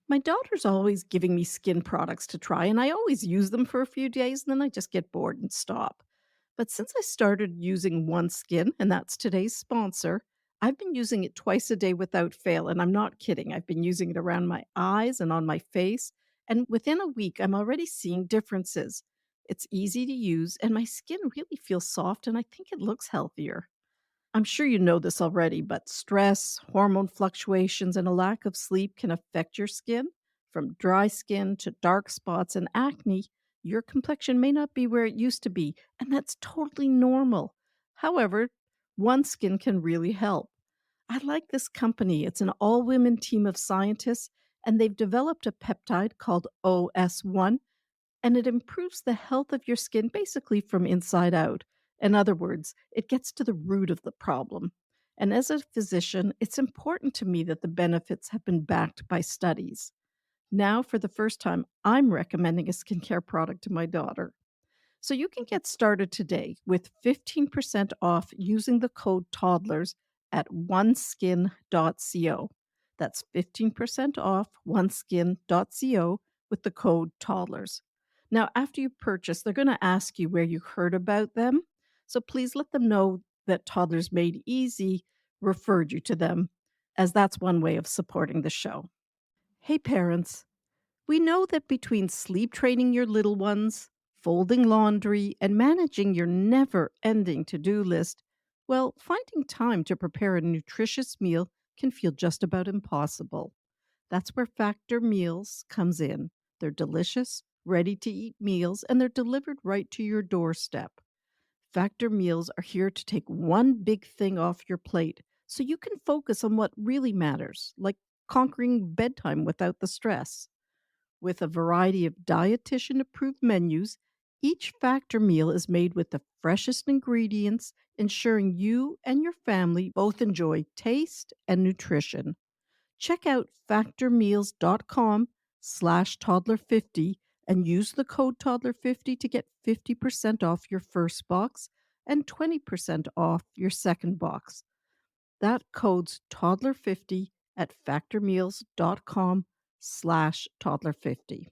My daughter's always giving me skin products to try, and I always use them for a few days, and then I just get bored and stop. But since I started using OneSkin, and that's today's sponsor, I've been using it twice a day without fail. And I'm not kidding. I've been using it around my eyes and on my face. And within a week, I'm already seeing differences. It's easy to use, and my skin really feels soft, and I think it looks healthier. I'm sure you know this already, but stress, hormone fluctuations, and a lack of sleep can affect your skin. From dry skin to dark spots and acne, your complexion may not be where it used to be, and that's totally normal. However, one skin can really help. I like this company. It's an all women team of scientists, and they've developed a peptide called OS1, and it improves the health of your skin basically from inside out. In other words, it gets to the root of the problem. And as a physician, it's important to me that the benefits have been backed by studies. Now, for the first time, I'm recommending a skincare product to my daughter. So you can get started today with 15% off using the code toddlers at oneskin.co. That's 15% off oneskin.co with the code toddlers. Now, after you purchase, they're going to ask you where you heard about them. So please let them know that Toddlers Made Easy referred you to them, as that's one way of supporting the show. Hey, parents. We know that between sleep training your little ones, folding laundry, and managing your never ending to do list, well, finding time to prepare a nutritious meal can feel just about impossible. That's where Factor Meals comes in. They're delicious, ready to eat meals, and they're delivered right to your doorstep. Factor Meals are here to take one big thing off your plate so you can focus on what really matters, like conquering bedtime without the stress. With a variety of dietitian approved menus, each Factor meal is made with the freshest ingredients, ensuring you and your family both enjoy taste and nutrition. Check out factormeals.com/toddler50 and use the code toddler50 to get 50% off your first box and 20% off your second box. That code's toddler50 at factormeals.com/toddler50.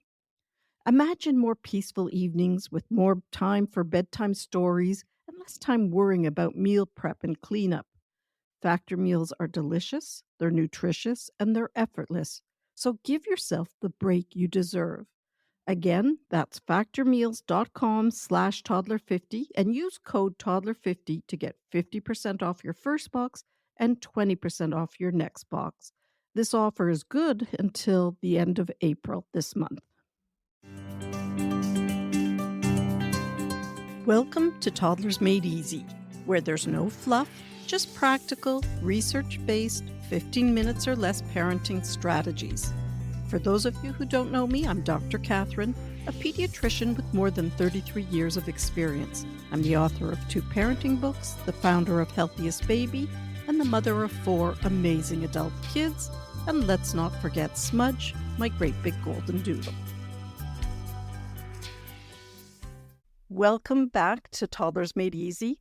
Imagine more peaceful evenings with more time for bedtime stories and less time worrying about meal prep and cleanup. Factor meals are delicious, they're nutritious, and they're effortless. So give yourself the break you deserve. Again, that's factormeals.com/toddler50 and use code toddler50 to get 50% off your first box and 20% off your next box. This offer is good until the end of April this month. Welcome to Toddlers Made Easy, where there's no fluff, just practical, research based, 15 minutes or less parenting strategies. For those of you who don't know me, I'm Dr. Catherine, a pediatrician with more than 33 years of experience. I'm the author of 2 parenting books, the founder of Healthiest Baby, and the mother of 4 amazing adult kids. And let's not forget Smudge, my great big golden doodle. Welcome back to Toddlers Made Easy.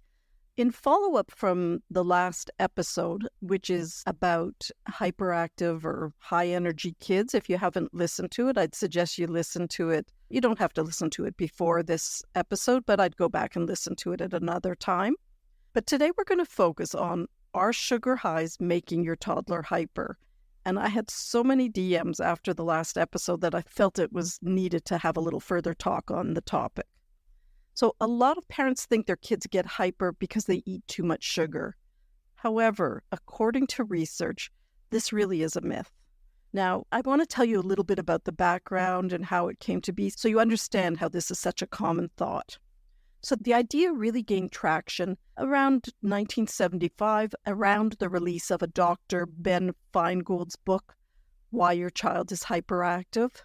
In follow-up from the last episode, which is about hyperactive or high-energy kids, if you haven't listened to it, I'd suggest you listen to it. You don't have to listen to it before this episode, but I'd go back and listen to it at another time. But today we're going to focus on, are sugar highs making your toddler hyper? And I had so many DMs after the last episode that I felt it was needed to have a little further talk on the topic. So a lot of parents think their kids get hyper because they eat too much sugar. However, according to research, this really is a myth. Now, I want to tell you a little bit about the background and how it came to be so you understand how this is such a common thought. So the idea really gained traction around 1975, around the release of a Dr. Ben Feingold's book, Why Your Child Is Hyperactive.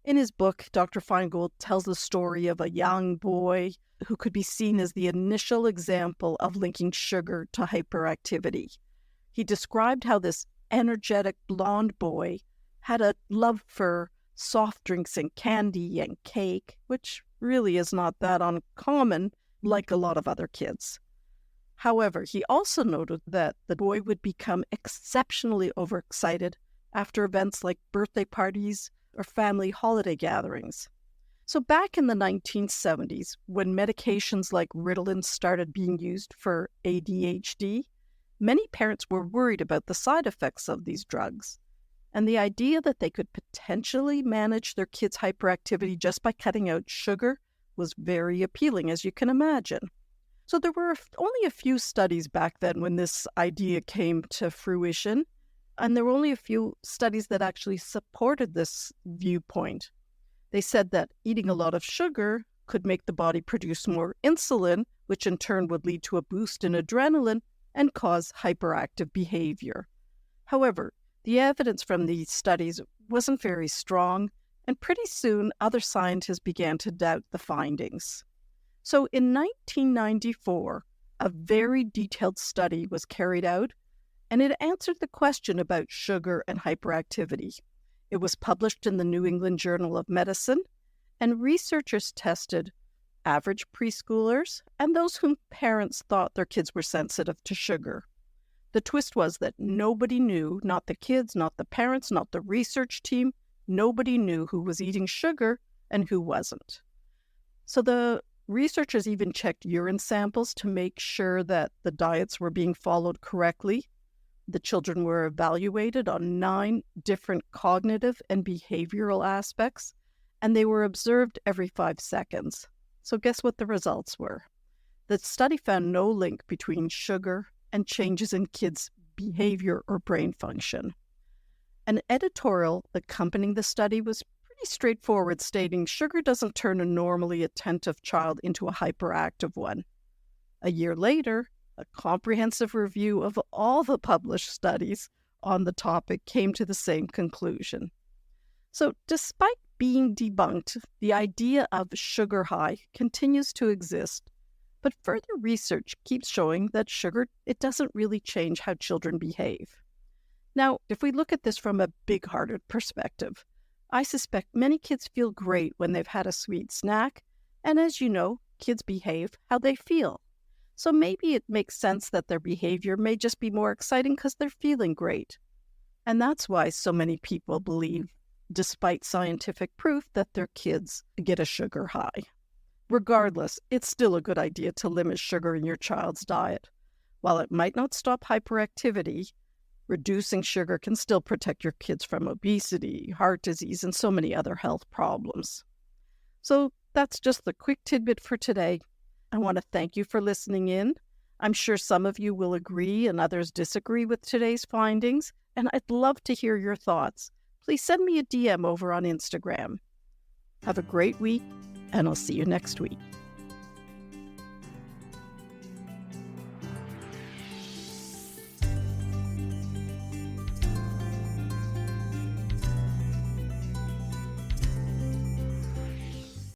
In his book, Dr. Feingold tells the story of a young boy who could be seen as the initial example of linking sugar to hyperactivity. He described how this energetic blonde boy had a love for soft drinks and candy and cake, which really is not that uncommon, like a lot of other kids. However, he also noted that the boy would become exceptionally overexcited after events like birthday parties or family holiday gatherings. So back in the 1970s, when medications like Ritalin started being used for ADHD, many parents were worried about the side effects of these drugs. And the idea that they could potentially manage their kids' hyperactivity just by cutting out sugar was very appealing, as you can imagine. So there were only a few studies back then when this idea came to fruition, and there were only a few studies that actually supported this viewpoint. They said that eating a lot of sugar could make the body produce more insulin, which in turn would lead to a boost in adrenaline and cause hyperactive behavior. However, the evidence from these studies wasn't very strong, and pretty soon other scientists began to doubt the findings. So in 1994, a very detailed study was carried out, and it answered the question about sugar and hyperactivity. It was published in the New England Journal of Medicine, and researchers tested average preschoolers and those whom parents thought their kids were sensitive to sugar. The twist was that nobody knew, not the kids, not the parents, not the research team, nobody knew who was eating sugar and who wasn't. So the researchers even checked urine samples to make sure that the diets were being followed correctly. The children were evaluated on 9 different cognitive and behavioral aspects, and they were observed every 5 seconds. So guess what the results were? The study found no link between sugar and changes in kids' behavior or brain function. An editorial accompanying the study was pretty straightforward, stating sugar doesn't turn a normally attentive child into a hyperactive one. A year later, a comprehensive review of all the published studies on the topic came to the same conclusion. So despite being debunked, the idea of sugar high continues to exist, but further research keeps showing that sugar, it doesn't really change how children behave. Now, if we look at this from a big-hearted perspective, I suspect many kids feel great when they've had a sweet snack, and as you know, kids behave how they feel. So maybe it makes sense that their behavior may just be more exciting because they're feeling great. And that's why so many people believe, despite scientific proof, that their kids get a sugar high. Regardless, it's still a good idea to limit sugar in your child's diet. While it might not stop hyperactivity, reducing sugar can still protect your kids from obesity, heart disease, and so many other health problems. So that's just the quick tidbit for today. I want to thank you for listening in. I'm sure some of you will agree and others disagree with today's findings, and I'd love to hear your thoughts. Please send me a DM over on Instagram. Have a great week, and I'll see you next week.